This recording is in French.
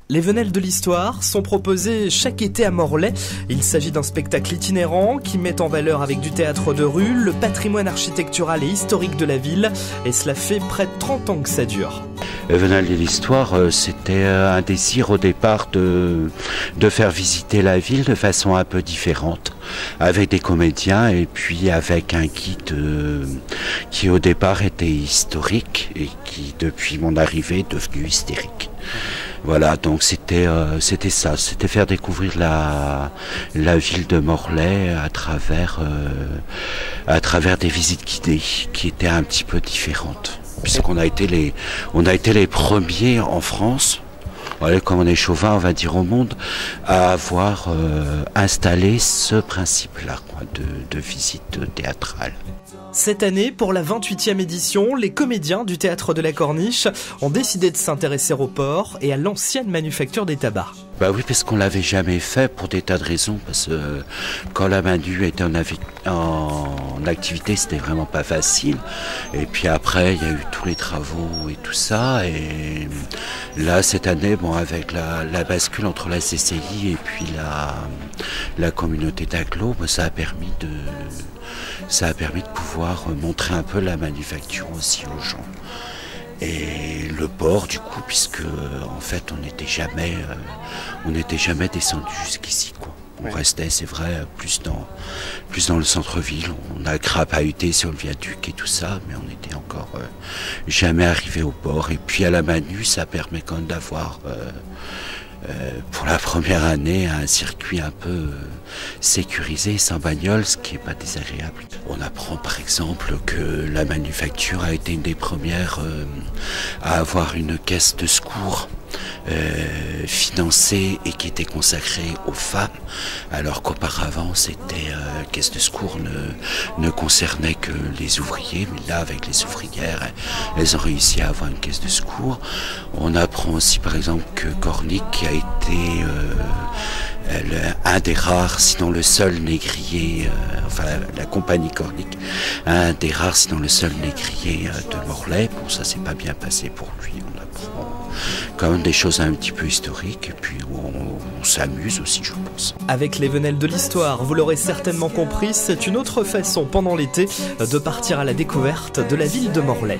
Les Venelles de l'Histoire sont proposés chaque été à Morlaix. Il s'agit d'un spectacle itinérant qui met en valeur avec du théâtre de rue le patrimoine architectural et historique de la ville. Et cela fait près de 30 ans que ça dure. Les Venelles de l'Histoire, c'était un désir au départ de faire visiter la ville de façon un peu différente, avec des comédiens et puis avec un guide qui au départ était historique et qui depuis mon arrivée est devenu hystérique. Voilà, donc c'était ça, c'était faire découvrir la ville de Morlaix à travers des visites guidées qui étaient un petit peu différentes. Puisqu'on a été les premiers en France, voilà, comme on est chauvin, on va dire au monde, à avoir installé ce principe-là de visite théâtrale. Cette année, pour la 28e édition, les comédiens du Théâtre de la Corniche ont décidé de s'intéresser au port et à l'ancienne manufacture des tabacs. Bah oui, parce qu'on l'avait jamais fait pour des tas de raisons, parce que quand la Manu était en activité, c'était vraiment pas facile. Et puis après, il y a eu tous les travaux et tout ça. Et là, cette année, bon, avec la bascule entre la CCI et puis la communauté d'agglo, bah, ça a permis de pouvoir montrer un peu la manufacture aussi aux gens. Et le port du coup, puisque en fait on n'était jamais descendu jusqu'ici, quoi. On restait, c'est vrai, plus dans le centre-ville. On a crapahuté sur le viaduc et tout ça, mais on n'était encore jamais arrivé au port. Et puis à la Manu, ça permet quand même d'avoir pour la première année un circuit un peu sécurisé, sans bagnole, ce qui n'est pas désagréable. On apprend par exemple que la manufacture a été une des premières à avoir une caisse de secours financée et qui était consacrée aux femmes, alors qu'auparavant c'était caisse de secours ne concernait que les ouvriers, mais là avec les ouvrières elles ont réussi à avoir une caisse de secours. On apprend aussi par exemple que Cornic a été un des rares, sinon le seul négrier, la compagnie Cornic, un des rares, sinon le seul négrier de Morlaix. Bon, ça s'est pas bien passé pour lui, on apprend quand même des choses un petit peu historiques, et puis on s'amuse aussi, je pense. Avec les Venelles de l'Histoire, vous l'aurez certainement compris, c'est une autre façon pendant l'été de partir à la découverte de la ville de Morlaix.